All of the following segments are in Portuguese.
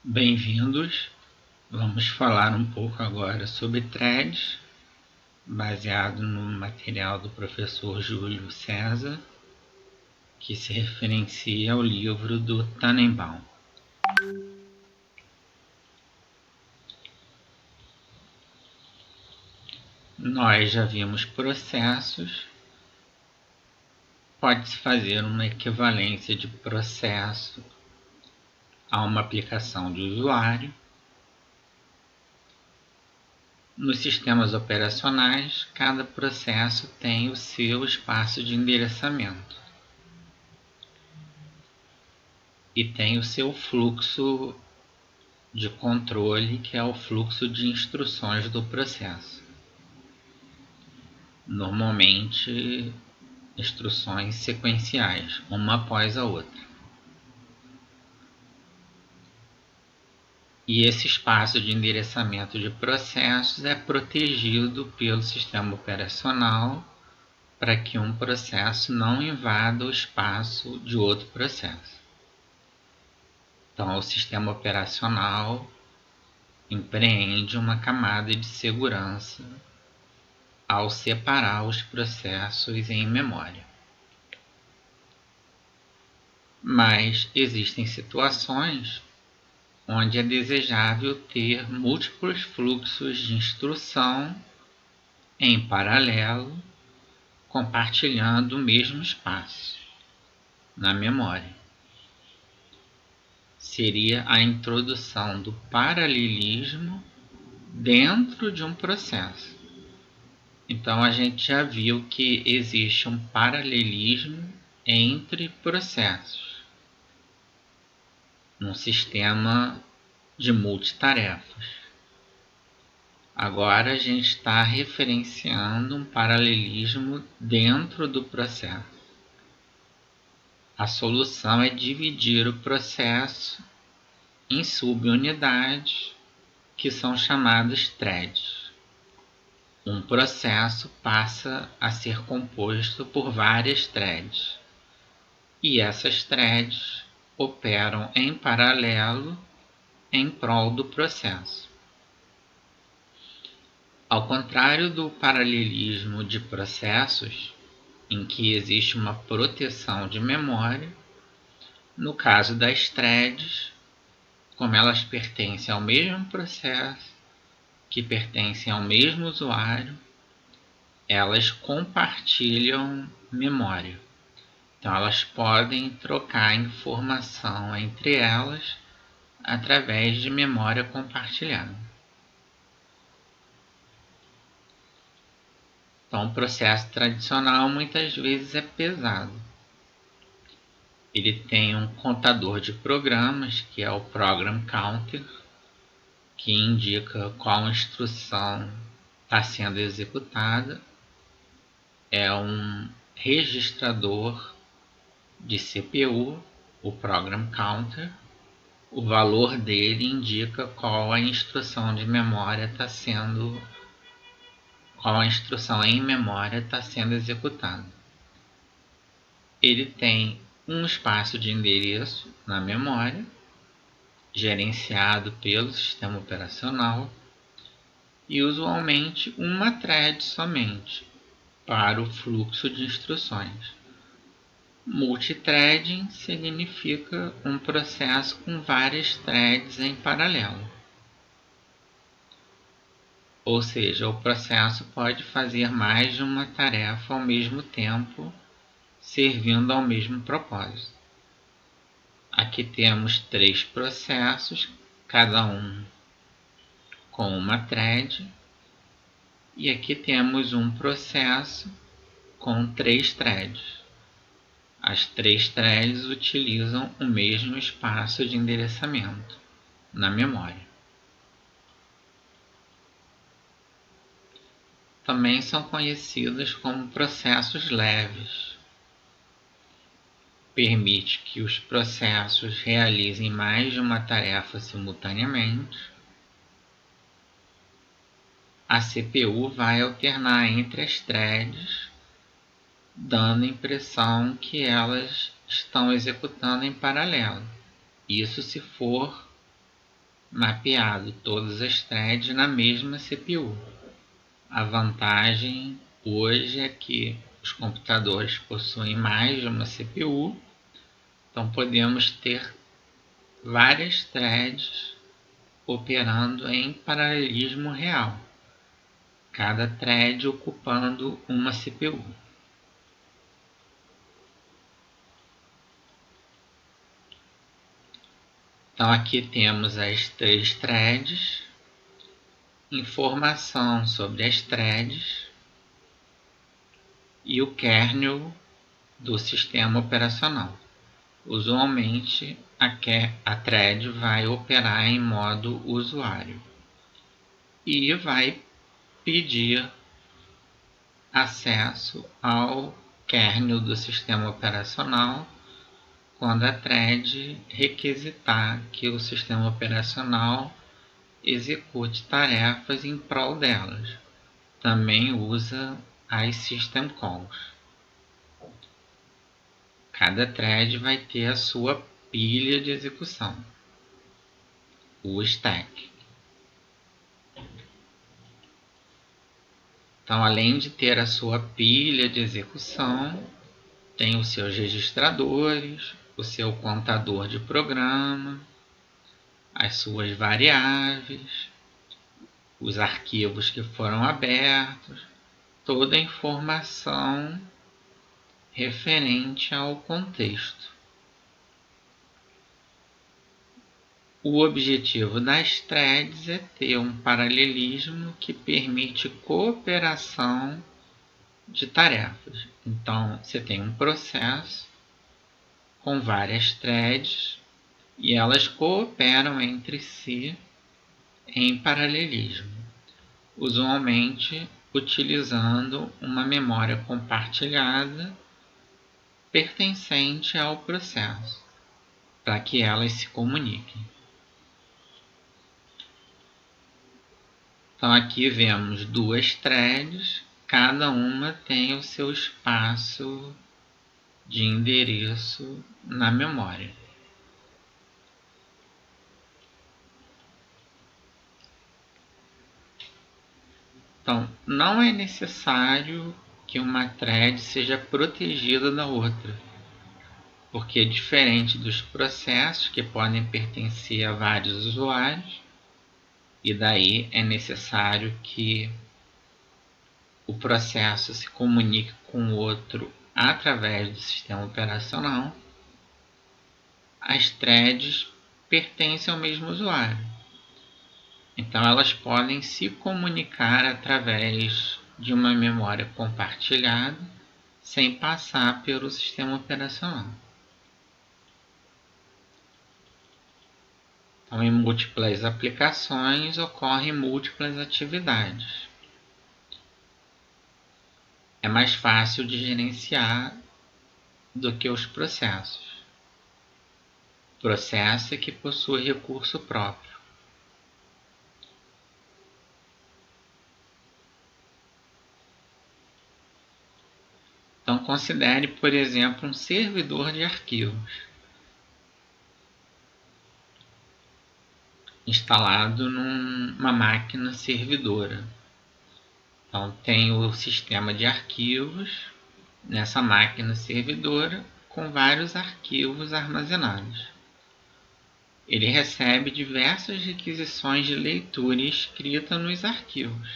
Bem-vindos! Vamos falar um pouco agora sobre threads, baseado no material do professor Júlio César, que se referencia ao livro do Tannenbaum. Nós já vimos processos. Pode-se fazer uma equivalência de processo a uma aplicação de usuário. Nos sistemas operacionais, cada processo tem o seu espaço de endereçamento e tem o seu fluxo de controle, que é o fluxo de instruções do processo. Normalmente, instruções sequenciais, uma após a outra. E esse espaço de endereçamento de processos é protegido pelo sistema operacional para que um processo não invada o espaço de outro processo. Então, o sistema operacional empreende uma camada de segurança ao separar os processos em memória. Mas existem situações onde é desejável ter múltiplos fluxos de instrução em paralelo, compartilhando o mesmo espaço na memória. Seria a introdução do paralelismo dentro de um processo. Então, a gente já viu que existe um paralelismo entre processos num sistema de multitarefas. Agora a gente está referenciando um paralelismo dentro do processo. A solução é dividir o processo em subunidades, que são chamadas threads. Um processo passa a ser composto por várias threads, e essas threads operam em paralelo em prol do processo. Ao contrário do paralelismo de processos, em que existe uma proteção de memória, no caso das threads, como elas pertencem ao mesmo processo, que pertencem ao mesmo usuário, elas compartilham memória. Então, elas podem trocar informação entre elas através de memória compartilhada. Então, o processo tradicional muitas vezes é pesado. Ele tem um contador de programas, que é o Program Counter, que indica qual instrução está sendo executada. É um registrador de CPU, o Program Counter. O valor dele indica qual a instrução de memória está sendo, qual a instrução em memória está sendo executada. Ele tem um espaço de endereço na memória, gerenciado pelo sistema operacional, e usualmente uma thread somente para o fluxo de instruções. Multithreading significa um processo com várias threads em paralelo. Ou seja, o processo pode fazer mais de uma tarefa ao mesmo tempo, servindo ao mesmo propósito. Aqui temos 3 processos, cada um com uma thread, e aqui temos um processo com 3 threads. As 3 threads utilizam o mesmo espaço de endereçamento na memória. Também são conhecidos como processos leves. Permite que os processos realizem mais de uma tarefa simultaneamente. A CPU vai alternar entre as threads, dando a impressão que elas estão executando em paralelo. Isso se for mapeado todas as threads na mesma CPU. A vantagem hoje é que os computadores possuem mais de uma CPU, então podemos ter várias threads operando em paralelismo real, cada thread ocupando uma CPU. Então aqui temos as 3 threads, informação sobre as threads e o kernel do sistema operacional. Usualmente a thread vai operar em modo usuário e vai pedir acesso ao kernel do sistema operacional quando a thread requisitar que o sistema operacional execute tarefas em prol delas. Também usa as system calls. Cada thread vai ter a sua pilha de execução, o stack. Então, além de ter a sua pilha de execução, tem os seus registradores, o seu contador de programa, as suas variáveis, os arquivos que foram abertos, toda a informação referente ao contexto. O objetivo das threads é ter um paralelismo que permite cooperação de tarefas. Então, você tem um processo com várias threads e elas cooperam entre si em paralelismo, usualmente utilizando uma memória compartilhada pertencente ao processo, para que elas se comuniquem. Então aqui vemos 2 threads, cada uma tem o seu espaço de endereço na memória. Então, não é necessário que uma thread seja protegida da outra, porque diferente dos processos que podem pertencer a vários usuários, e daí é necessário que o processo se comunique com o outro através do sistema operacional, as threads pertencem ao mesmo usuário. Então elas podem se comunicar através de uma memória compartilhada sem passar pelo sistema operacional. Então, em múltiplas aplicações ocorrem múltiplas atividades. É mais fácil de gerenciar do que os processos. Processo é que possui recurso próprio. Então, considere, por exemplo, um servidor de arquivos instalado numa máquina servidora. Então, tem o sistema de arquivos nessa máquina servidora com vários arquivos armazenados. Ele recebe diversas requisições de leitura e escrita nos arquivos,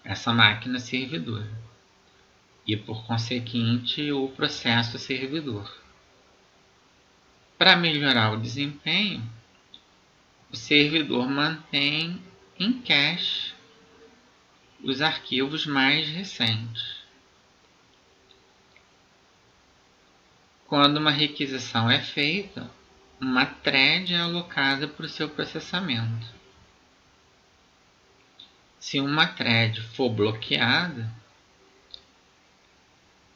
essa máquina servidora, e por conseguinte o processo servidor. Para melhorar o desempenho, o servidor mantém em cache os arquivos mais recentes. Quando uma requisição é feita, uma thread é alocada para o seu processamento. Se uma thread for bloqueada,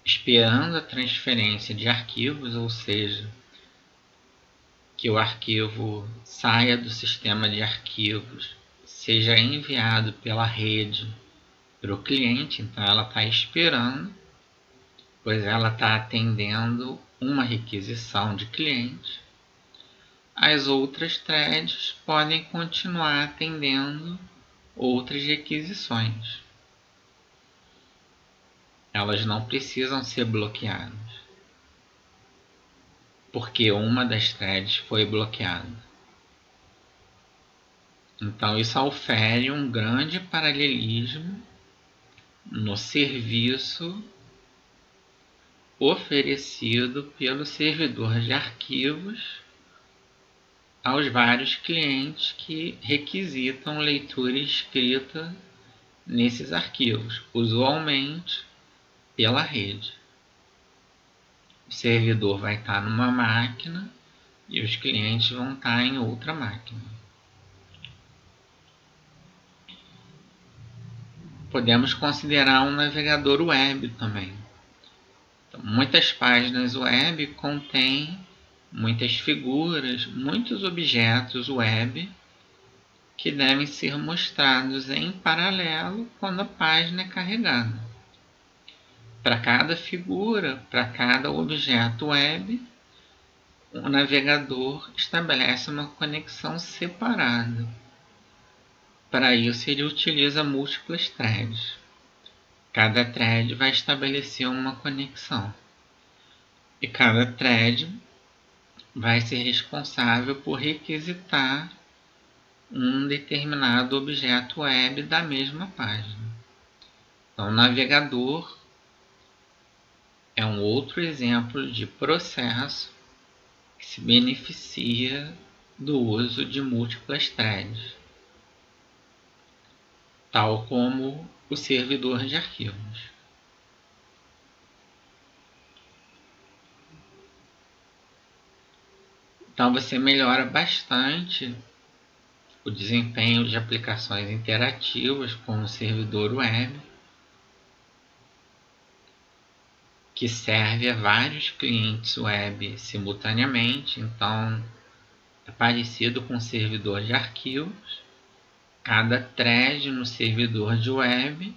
esperando a transferência de arquivos, ou seja, que o arquivo saia do sistema de arquivos, seja enviado pela rede para o cliente, então ela está esperando, pois ela está atendendo uma requisição de cliente. as outras threads podem continuar atendendo outras requisições. Elas não precisam ser bloqueadas, porque uma das threads foi bloqueada. Então isso ofere um grande paralelismo no serviço oferecido pelo servidor de arquivos aos vários clientes que requisitam leitura e escrita nesses arquivos, usualmente pela rede. O servidor vai estar numa máquina e os clientes vão estar em outra máquina. Podemos considerar um navegador web também. Então, muitas páginas web contêm muitas figuras, muitos objetos web que devem ser mostrados em paralelo quando a página é carregada. Para cada figura, para cada objeto web, o navegador estabelece uma conexão separada. Para isso, ele utiliza múltiplas threads. Cada thread vai estabelecer uma conexão. E cada thread vai ser responsável por requisitar um determinado objeto web da mesma página. Então, o navegador é um outro exemplo de processo que se beneficia do uso de múltiplas threads, tal como o servidor de arquivos. Então você melhora bastante o desempenho de aplicações interativas como o servidor web, que serve a vários clientes web simultaneamente. Então é parecido com o servidor de arquivos. Cada thread no servidor de web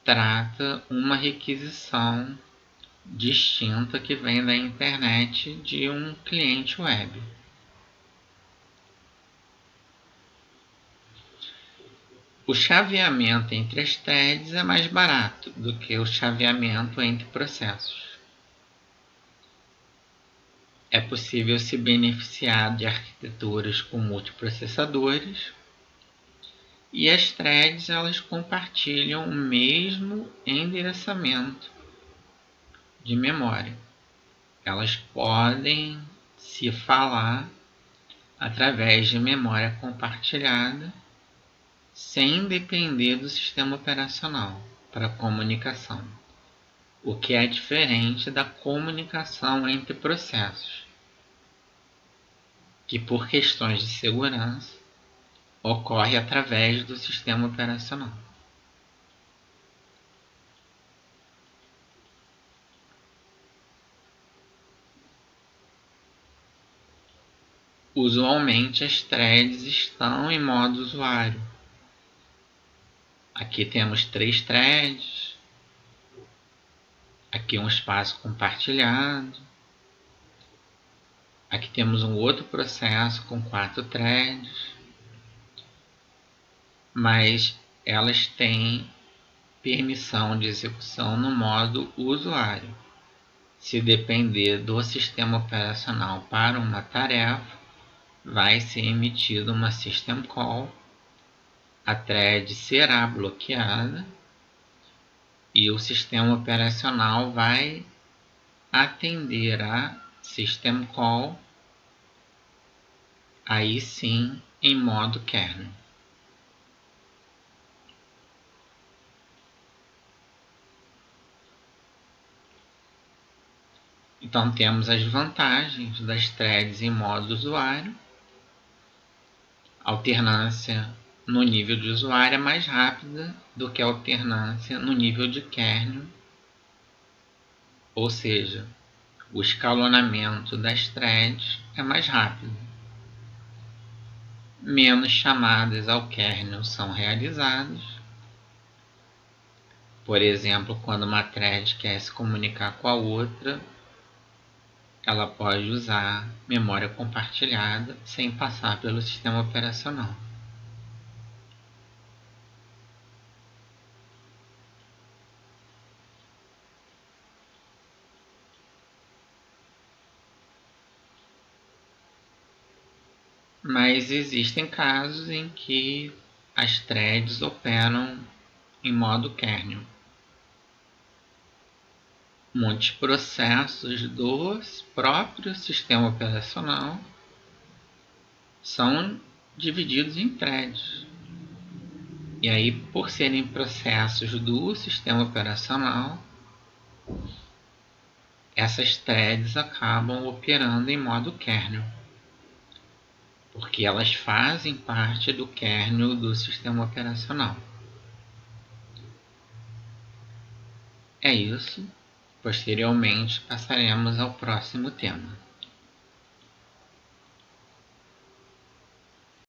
trata uma requisição distinta que vem da internet de um cliente web. O chaveamento entre as threads é mais barato do que o chaveamento entre processos. É possível se beneficiar de arquiteturas com multiprocessadores, e as threads elas compartilham o mesmo endereçamento de memória. Elas podem se falar através de memória compartilhada sem depender do sistema operacional para comunicação, o que é diferente da comunicação entre processos, que por questões de segurança ocorre através do sistema operacional. Usualmente as threads estão em modo usuário. Aqui temos 3 threads, aqui um espaço compartilhado, aqui temos um outro processo com 4 threads, mas elas têm permissão de execução no modo usuário. Se depender do sistema operacional para uma tarefa, vai ser emitida uma system call, a thread será bloqueada e o sistema operacional vai atender a system call, aí sim em modo kernel. Então temos as vantagens das threads em modo usuário. A alternância no nível de usuário é mais rápida do que a alternância no nível de kernel, ou seja, o escalonamento das threads é mais rápido. Menos chamadas ao kernel são realizadas. Por exemplo, quando uma thread quer se comunicar com a outra, ela pode usar memória compartilhada sem passar pelo sistema operacional. Mas existem casos em que as threads operam em modo kernel. Muitos processos do próprio sistema operacional são divididos em threads. E aí, por serem processos do sistema operacional, essas threads acabam operando em modo kernel, porque elas fazem parte do kernel do sistema operacional. É isso. Posteriormente, passaremos ao próximo tema.